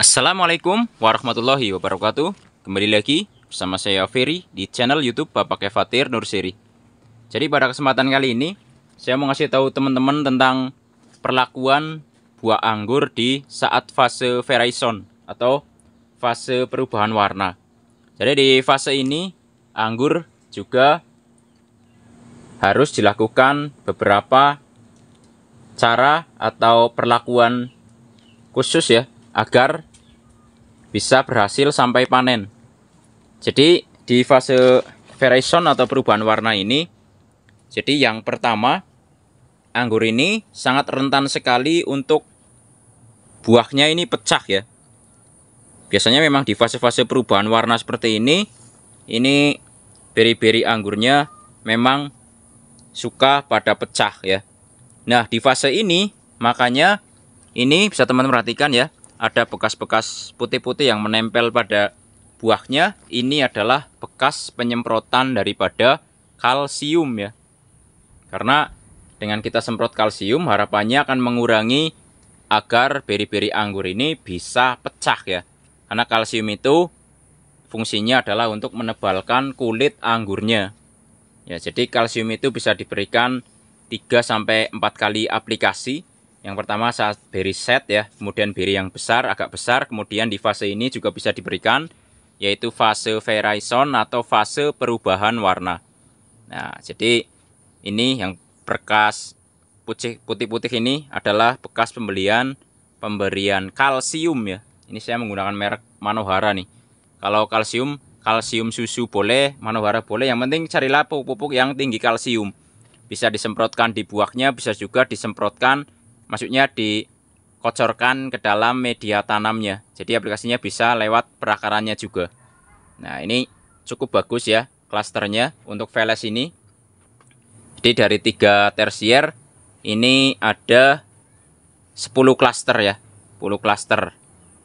Assalamualaikum warahmatullahi wabarakatuh. Kembali lagi bersama saya Ferry di channel YouTube Bapak Kefatir Nurseri. Jadi pada kesempatan kali ini saya mau ngasih tahu teman-teman tentang perlakuan buah anggur di saat fase veraison atau fase perubahan warna. Jadi di fase ini anggur juga harus dilakukan beberapa cara atau perlakuan khusus ya agar bisa berhasil sampai panen. Jadi di fase veraison atau perubahan warna ini, jadi yang pertama, anggur ini sangat rentan sekali untuk buahnya ini pecah ya. Biasanya memang di fase-fase perubahan warna seperti ini beri-beri anggurnya memang suka pada pecah ya. Nah di fase ini makanya ini bisa teman-teman perhatikan ya, ada bekas-bekas putih-putih yang menempel pada buahnya. Ini adalah bekas penyemprotan daripada kalsium ya. Karena dengan kita semprot kalsium harapannya akan mengurangi agar beri-beri anggur ini bisa pecah ya. Karena kalsium itu fungsinya adalah untuk menebalkan kulit anggurnya. Ya, jadi kalsium itu bisa diberikan 3-4 kali aplikasi. Yang pertama saat beri set ya, kemudian beri yang besar, agak besar, kemudian di fase ini juga bisa diberikan, yaitu fase veraison atau fase perubahan warna. Nah, jadi ini yang bekas putih-putih ini adalah bekas pemberian kalsium ya. Ini saya menggunakan merek Manohara nih. Kalau kalsium susu boleh, Manohara boleh, yang penting carilah pupuk-pupuk yang tinggi kalsium. Bisa disemprotkan di buahnya, bisa juga disemprotkan, maksudnya dikocorkan ke dalam media tanamnya. Jadi aplikasinya bisa lewat perakarannya juga. Nah ini cukup bagus ya klasternya untuk Veles ini. Jadi dari 3 tersier ini ada 10 klaster ya. 10 klaster.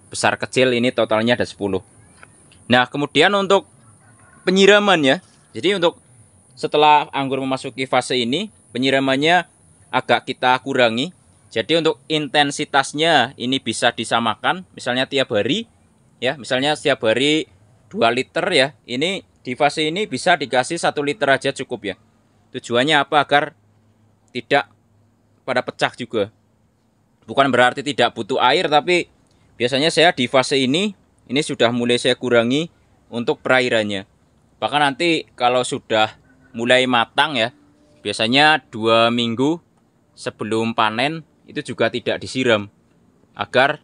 Besar kecil ini totalnya ada 10. Nah kemudian untuk penyiraman ya. Jadi untuk setelah anggur memasuki fase ini, penyiramannya agak kita kurangi. Jadi untuk intensitasnya ini bisa disamakan, misalnya tiap hari ya, misalnya setiap hari 2 liter ya. Ini di fase ini bisa dikasih 1 liter aja cukup ya. Tujuannya apa? Agar tidak pada pecah juga. Bukan berarti tidak butuh air, tapi biasanya saya di fase ini sudah mulai saya kurangi untuk perairannya. Bahkan nanti kalau sudah mulai matang ya, biasanya 2 minggu sebelum panen itu juga tidak disiram agar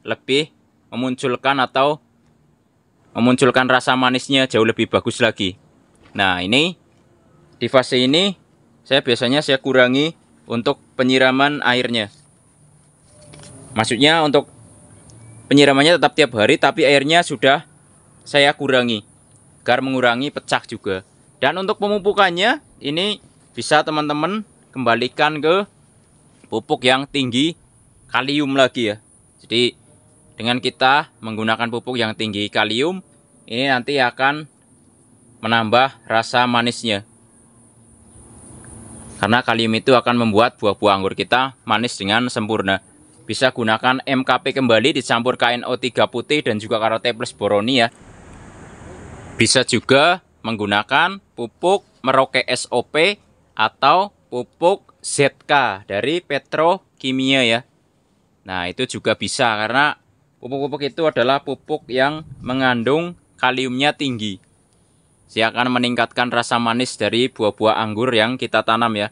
lebih memunculkan rasa manisnya jauh lebih bagus lagi. Nah ini di fase ini saya kurangi untuk penyiraman airnya. Maksudnya untuk penyiramannya tetap tiap hari, tapi airnya sudah saya kurangi agar mengurangi pecah juga. Dan untuk pemupukannya ini bisa teman-teman kembalikan ke pupuk yang tinggi kalium lagi ya. Jadi dengan kita menggunakan pupuk yang tinggi kalium, ini nanti akan menambah rasa manisnya. Karena kalium itu akan membuat buah-buah anggur kita manis dengan sempurna. Bisa gunakan MKP kembali dicampur KNO3 putih dan juga Karate Plus Boroni ya. Bisa juga menggunakan pupuk Merauke SOP atau pupuk ZK dari Petrokimia ya. Nah itu juga bisa karena pupuk-pupuk itu adalah pupuk yang mengandung kaliumnya tinggi. Dia akan meningkatkan rasa manis dari buah-buah anggur yang kita tanam ya.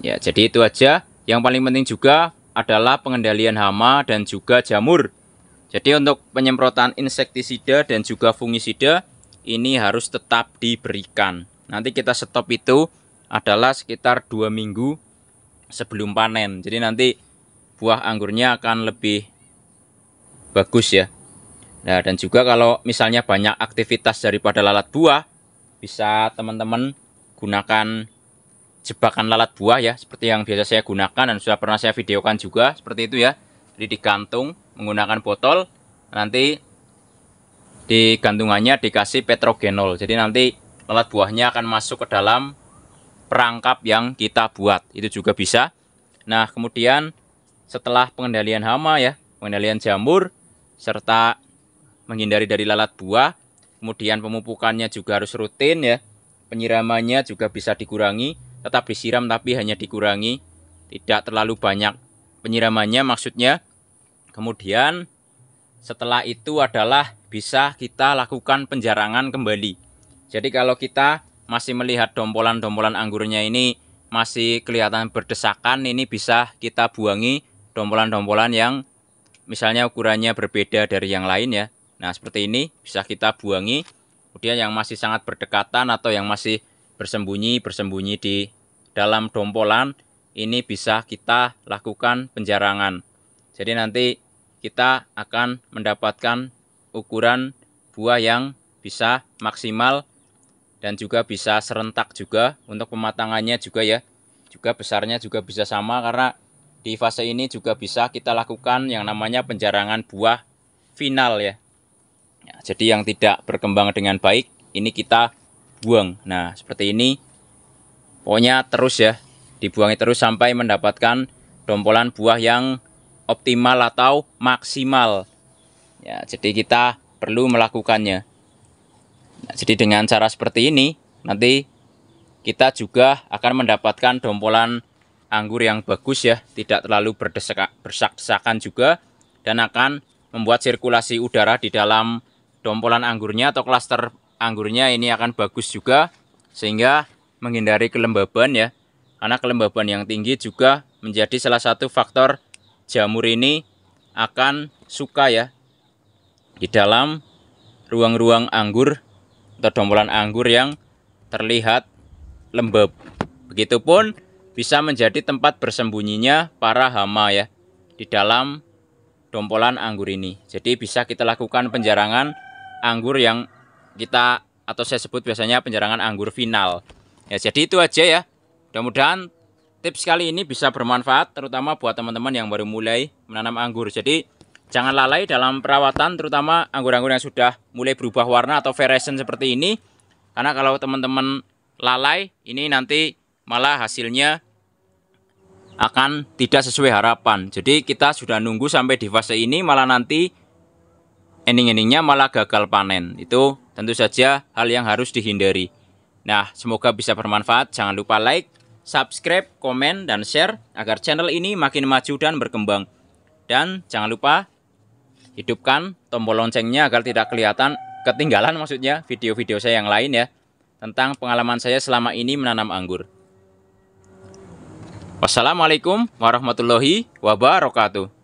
Ya jadi itu aja. Yang paling penting juga adalah pengendalian hama dan juga jamur. Jadi untuk penyemprotan insektisida dan juga fungisida ini harus tetap diberikan. Nanti kita stop itu adalah sekitar 2 minggu sebelum panen. Jadi nanti buah anggurnya akan lebih bagus ya. Nah dan juga kalau misalnya banyak aktivitas daripada lalat buah, bisa teman-teman gunakan jebakan lalat buah ya, seperti yang biasa saya gunakan dan sudah pernah saya videokan juga seperti itu ya. Jadi digantung menggunakan botol, nanti di gantungannya dikasih petrogenol. Jadi nanti lalat buahnya akan masuk ke dalam perangkap yang kita buat. Itu juga bisa. Nah kemudian setelah pengendalian hama ya, pengendalian jamur, serta menghindari dari lalat buah. Kemudian pemupukannya juga harus rutin ya. Penyiramannya juga bisa dikurangi, tetap disiram tapi hanya dikurangi, tidak terlalu banyak penyiramannya maksudnya. Kemudian setelah itu adalah bisa kita lakukan penjarangan kembali. Jadi kalau kita masih melihat dompolan-dompolan anggurnya ini masih kelihatan berdesakan, ini bisa kita buangi dompolan-dompolan yang misalnya ukurannya berbeda dari yang lain ya. Nah seperti ini bisa kita buangi. Kemudian yang masih sangat berdekatan atau yang masih bersembunyi di dalam dompolan, ini bisa kita lakukan penjarangan. Jadi nanti kita akan mendapatkan ukuran buah yang bisa maksimal dan juga bisa serentak juga. Untuk pematangannya juga ya, juga besarnya juga bisa sama, karena di fase ini juga bisa kita lakukan yang namanya penjarangan buah final ya. Jadi yang tidak berkembang dengan baik ini kita buang. Nah seperti ini, pokoknya terus ya, dibuangi terus sampai mendapatkan dompolan buah yang optimal atau maksimal ya. Jadi kita perlu melakukannya. Nah, jadi dengan cara seperti ini nanti kita juga akan mendapatkan dompolan anggur yang bagus ya, tidak terlalu berdesak-desakan juga, dan akan membuat sirkulasi udara di dalam dompolan anggurnya atau klaster anggurnya ini akan bagus juga, sehingga menghindari kelembaban ya. Karena kelembaban yang tinggi juga menjadi salah satu faktor jamur ini akan suka ya di dalam ruang-ruang anggur atau dompolan anggur yang terlihat lembab. Begitupun bisa menjadi tempat bersembunyinya para hama ya di dalam dompolan anggur ini. Jadi bisa kita lakukan penjarangan anggur yang kita, atau saya sebut biasanya penjarangan anggur final. Ya, jadi itu aja ya. Mudah-mudahan tips kali ini bisa bermanfaat, terutama buat teman-teman yang baru mulai menanam anggur. Jadi jangan lalai dalam perawatan, terutama anggur-anggur yang sudah mulai berubah warna atau fluorescent seperti ini. Karena kalau teman-teman lalai, ini nanti malah hasilnya akan tidak sesuai harapan. Jadi kita sudah nunggu sampai di fase ini, malah nanti ending-endingnya malah gagal panen. Itu tentu saja hal yang harus dihindari. Nah, semoga bisa bermanfaat. Jangan lupa like, subscribe, komen, dan share agar channel ini makin maju dan berkembang. Dan jangan lupa hidupkan tombol loncengnya agar tidak ketinggalan maksudnya video-video saya yang lain ya, tentang pengalaman saya selama ini menanam anggur. Wassalamualaikum warahmatullahi wabarakatuh.